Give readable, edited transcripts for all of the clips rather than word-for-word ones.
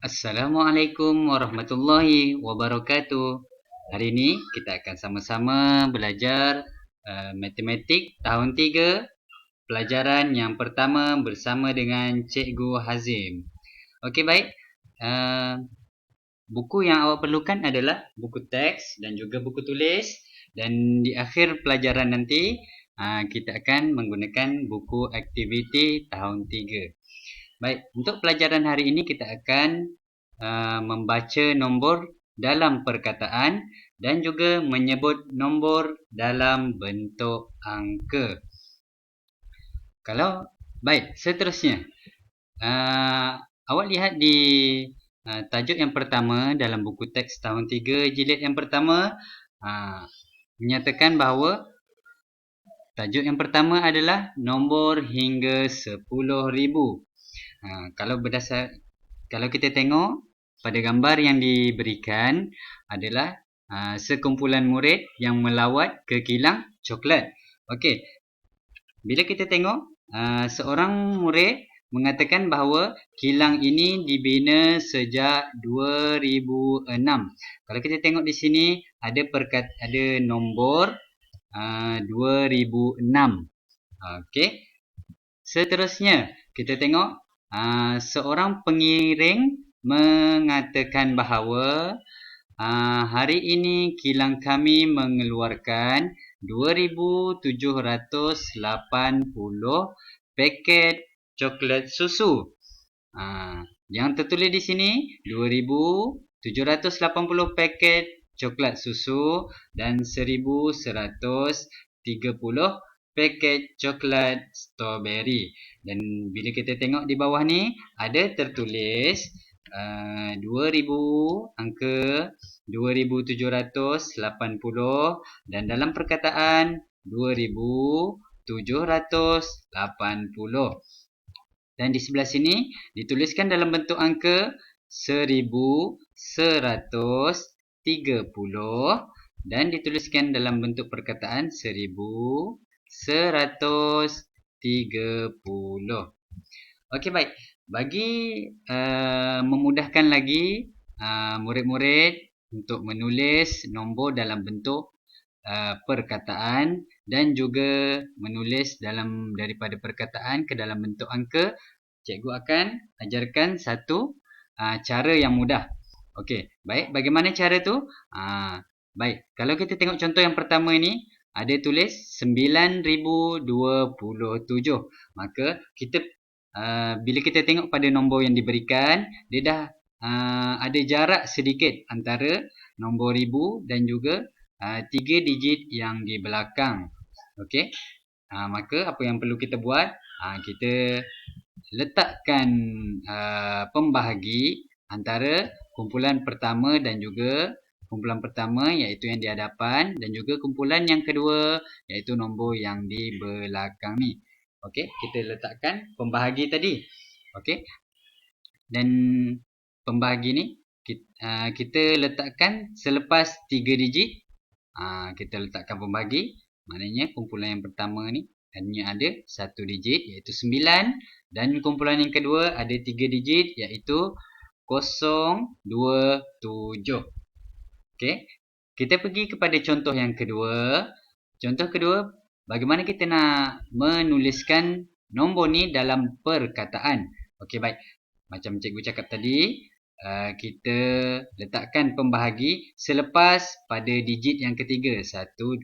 Assalamualaikum warahmatullahi wabarakatuh. Hari ini kita akan sama-sama belajar matematik tahun 3, pelajaran yang pertama bersama dengan Cikgu Hazim. Okey, baik. Buku yang awak perlukan adalah buku teks dan juga buku tulis, dan di akhir pelajaran nanti kita akan menggunakan buku aktiviti tahun 3. Baik, untuk pelajaran hari ini kita akan membaca nombor dalam perkataan dan juga menyebut nombor dalam bentuk angka. Baik, seterusnya. Awak lihat di tajuk yang pertama dalam buku teks tahun 3 jilid yang pertama, menyatakan bahawa tajuk yang pertama adalah nombor hingga 10,000. Kalau kita tengok pada gambar yang diberikan adalah sekumpulan murid yang melawat ke kilang coklat. Okey. Bila kita tengok seorang murid mengatakan bahawa kilang ini dibina sejak 2006. Kalau kita tengok di sini ada nombor 2006. Okey. Seterusnya kita tengok seorang pengiring mengatakan bahawa hari ini kilang kami mengeluarkan 2,780 paket coklat susu. Yang tertulis di sini 2,780 paket coklat susu dan 1,130 paket coklat strawberry. Dan bila kita tengok di bawah ni ada tertulis 2,000, angka 2,780 dan dalam perkataan 2,780. Dan di sebelah sini dituliskan dalam bentuk angka 1,130 dan dituliskan dalam bentuk perkataan 1,130. Okey, baik. Bagi memudahkan lagi murid-murid untuk menulis nombor dalam bentuk perkataan dan juga menulis daripada perkataan ke dalam bentuk angka, cikgu akan ajarkan satu cara yang mudah. Okey, baik. Bagaimana cara tu? Baik, kalau kita tengok contoh yang pertama ini, ada tulis 9,027. Maka kita bila kita tengok pada nombor yang diberikan, dia dah ada jarak sedikit antara nombor ribu dan juga 3 digit yang di belakang. Okey. Maka apa yang perlu kita buat? Kita letakkan pembahagi antara kumpulan pertama dan juga kumpulan pertama iaitu yang di hadapan dan juga kumpulan yang kedua iaitu nombor yang di belakang ni. Okey, kita letakkan pembahagi tadi. Okey. Dan pembahagi ni kita letakkan selepas 3 digit. Kita letakkan pembahagi. Maknanya kumpulan yang pertama ni hanya ada 1 digit iaitu 9 dan kumpulan yang kedua ada 3 digit iaitu 027. Okey. Kita pergi kepada contoh yang kedua. Contoh kedua, bagaimana kita nak menuliskan nombor ni dalam perkataan. Okey, baik. Macam cikgu cakap tadi, kita letakkan pembahagi selepas pada digit yang ketiga. 1, 10,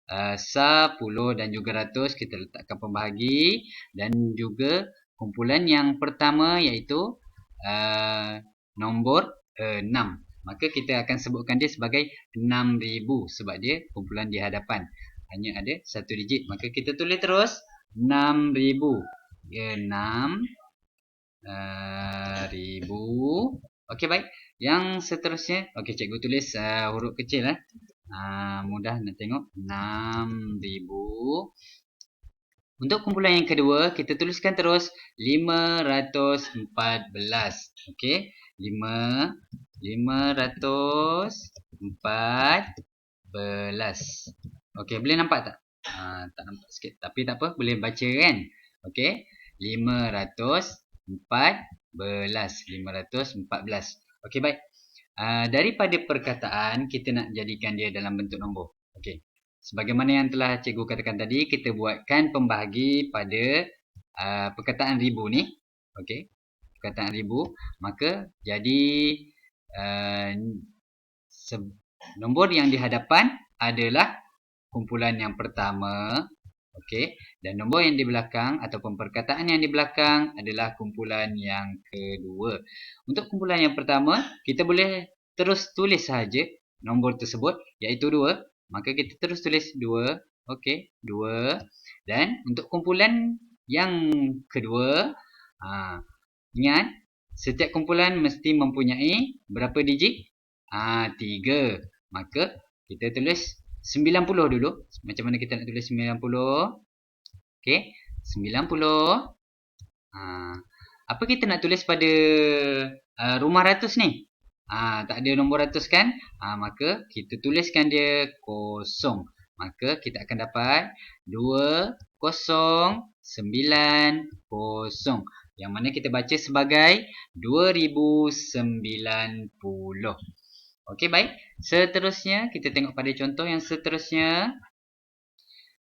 10 dan juga ratus. Kita letakkan pembahagi. Dan juga kumpulan yang pertama iaitu nombor 6. Maka kita akan sebutkan dia sebagai 6,000 sebab dia kumpulan di hadapan. Hanya ada 1 digit. Maka kita tulis terus 6,000. 6,000. Okey, baik. Yang seterusnya, okey, cikgu tulis huruf kecil. Mudah nak tengok. 6,000. Untuk kumpulan yang kedua, kita tuliskan terus 514. Okey, 514. Okey, boleh nampak tak? Tak nampak sikit. Tapi tak apa, boleh baca kan? Okey, 514. 514. Okey, baik. Daripada perkataan, kita nak jadikan dia dalam bentuk nombor. Okey. Sebagaimana yang telah cikgu katakan tadi, kita buatkan pembahagi pada perkataan ribu ni. Okey. Perkataan ribu. Maka jadi nombor yang di hadapan adalah kumpulan yang pertama. Okey, dan nombor yang di belakang ataupun perkataan yang di belakang adalah kumpulan yang kedua. Untuk kumpulan yang pertama, kita boleh terus tulis sahaja nombor tersebut, iaitu 2. Maka kita terus tulis 2. Okey, 2. Dan untuk kumpulan yang kedua, ingat, setiap kumpulan mesti mempunyai berapa digit? 3. Maka kita tulis 90 dulu. Macam mana kita nak tulis 90? Okey, 90. Apa kita nak tulis pada rumah ratus ni? Tak ada nombor ratus kan? Maka kita tuliskan dia kosong. Maka kita akan dapat 2090. Yang mana kita baca sebagai 2090. Okey, baik. Seterusnya, kita tengok pada contoh yang seterusnya.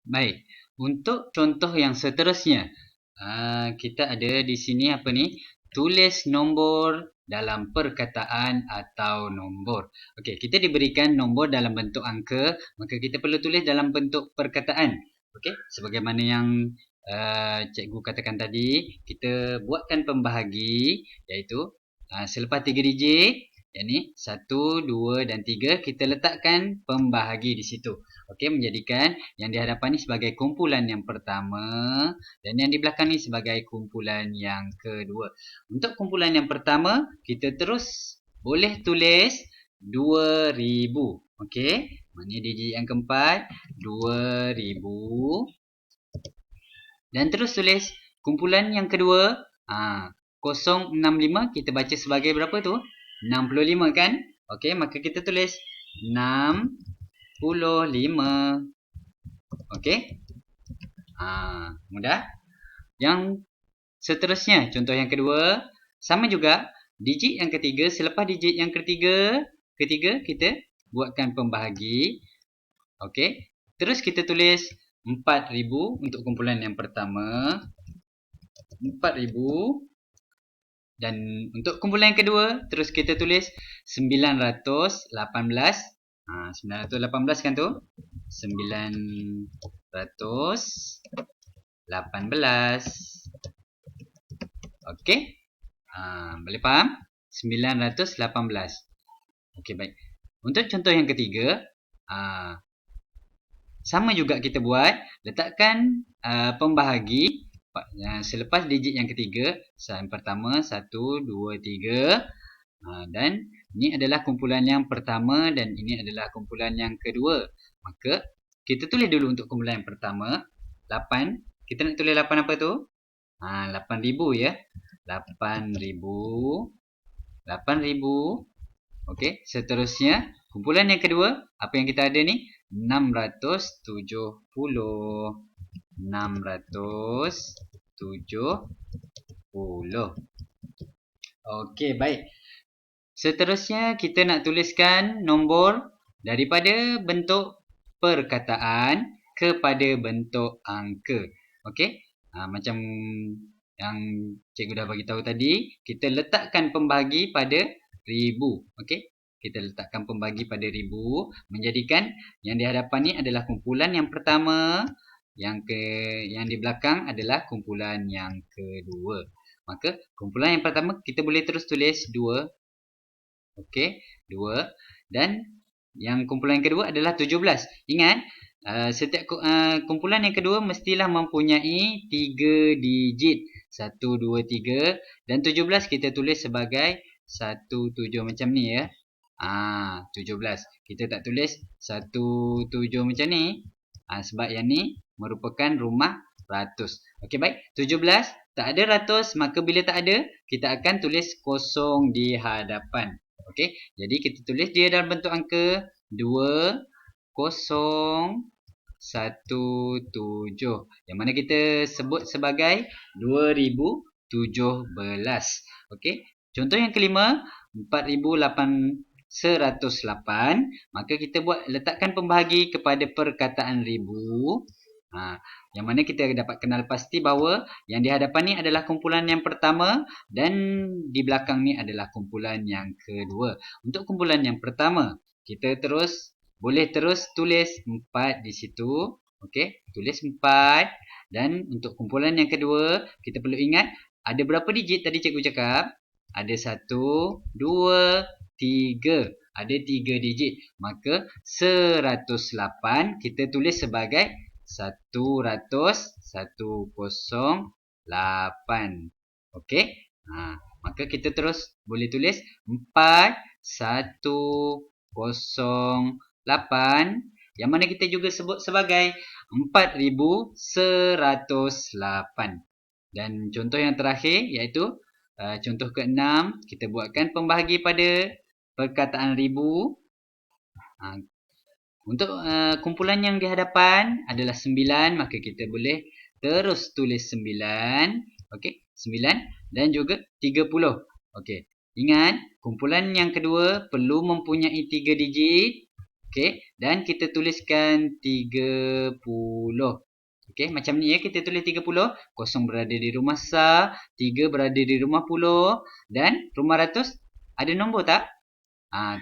Baik. Untuk contoh yang seterusnya, kita ada di sini apa ni? Tulis nombor dalam perkataan atau nombor. Okey, kita diberikan nombor dalam bentuk angka, maka kita perlu tulis dalam bentuk perkataan. Okey, sebagaimana yang cikgu katakan tadi, kita buatkan pembahagi, iaitu selepas 3 digit, yakni 1, 2 dan 3, kita letakkan pembahagi di situ. Okey, menjadikan yang di hadapan ni sebagai kumpulan yang pertama dan yang di belakang ni sebagai kumpulan yang kedua. Untuk kumpulan yang pertama, kita terus boleh tulis 2000. Okey, mana digit yang keempat? 2000. Dan terus tulis kumpulan yang kedua, 065, kita baca sebagai berapa tu? 65 kan? Okey, maka kita tulis 65. Okey? Mudah. Yang seterusnya, contoh yang kedua, sama juga, digit yang ketiga, selepas digit yang ketiga, kita buatkan pembahagi. Okey? Terus kita tulis 4000 untuk kumpulan yang pertama. 4000. Dan untuk kumpulan yang kedua, terus kita tulis 918. 918 kan tu? 918. Okey? Boleh faham? 918. Okey, baik. Untuk contoh yang ketiga, sama juga kita buat. Letakkan pembahagi selepas digit yang ketiga. Yang pertama, 1, 2, 3. Dan ini adalah kumpulan yang pertama dan ini adalah kumpulan yang kedua. Maka kita tulis dulu untuk kumpulan yang pertama, 8. Kita nak tulis 8 apa tu? 8000 ya. 8000. Okey, seterusnya kumpulan yang kedua, apa yang kita ada ni? 670. 670. Okey, baik. Seterusnya kita nak tuliskan nombor daripada bentuk perkataan kepada bentuk angka. Okey? Macam yang cikgu dah bagi tahu tadi, kita letakkan pembahagi pada ribu. Okey? Kita letakkan pembahagi pada ribu, menjadikan yang di hadapan ni adalah kumpulan yang pertama, yang di belakang adalah kumpulan yang kedua. Maka kumpulan yang pertama kita boleh terus tulis 2. Okey, 2. Dan yang kumpulan yang kedua adalah 17. Ingat, setiap kumpulan yang kedua mestilah mempunyai 3 digit. 1, 2, 3. Dan 17 kita tulis sebagai 17 macam ni ya. 17. Kita tak tulis 17 macam ni. Sebab yang ni merupakan rumah ratus. Okey, baik. 17. Tak ada ratus, maka bila tak ada, kita akan tulis kosong di hadapan. Okey, jadi kita tulis dia dalam bentuk angka 2017. Yang mana kita sebut sebagai 2017. Okey. Contoh yang kelima, 4,108. Maka kita letakkan pembahagi kepada perkataan ribu. Yang mana kita dapat kenal pasti bahawa yang di hadapan ni adalah kumpulan yang pertama dan di belakang ni adalah kumpulan yang kedua. Untuk kumpulan yang pertama, kita boleh terus tulis 4 di situ. Okey, tulis 4. Dan untuk kumpulan yang kedua, kita perlu ingat ada berapa digit tadi cikgu cakap? Ada 1, 2, 3. Ada 3 digit. Maka 108 kita tulis sebagai 108. Okey? Maka kita terus boleh tulis 4108 yang mana kita juga sebut sebagai 4108. Dan contoh yang terakhir iaitu contoh ke-6, kita buatkan pembahagi pada perkataan ribu. Untuk kumpulan yang di hadapan adalah 9, maka kita boleh terus tulis 9. Okey, 9 dan juga 30. Okey, ingat kumpulan yang kedua perlu mempunyai 3 digit. Okey, dan kita tuliskan 30. Okey, macam ni ya, kita tulis 30. Kosong berada di rumah Sa, 3 berada di rumah Puloh dan rumah ratus ada nombor tak?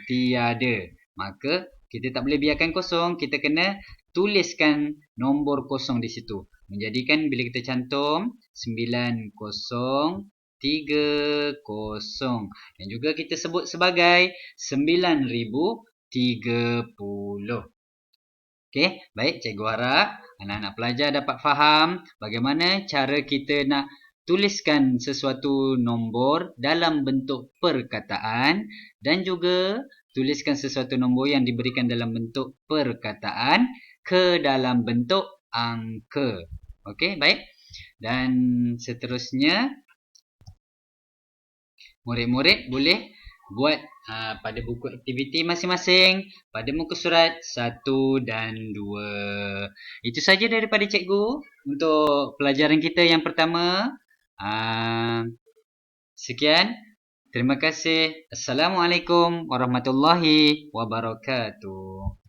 Tiada. Maka kita tak boleh biarkan kosong, kita kena tuliskan nombor kosong di situ. Menjadikan bila kita cantum 9030 dan juga kita sebut sebagai 9030. Okey, baik, cikgu harap anak-anak pelajar dapat faham bagaimana cara kita nak tuliskan sesuatu nombor dalam bentuk perkataan dan juga tuliskan sesuatu nombor yang diberikan dalam bentuk perkataan ke dalam bentuk angka. Okey, baik. Dan seterusnya, murid-murid boleh buat pada buku aktiviti masing-masing pada muka surat 1 dan 2. Itu saja daripada cikgu untuk pelajaran kita yang pertama. Sekian. Terima kasih. Assalamualaikum warahmatullahi wabarakatuh.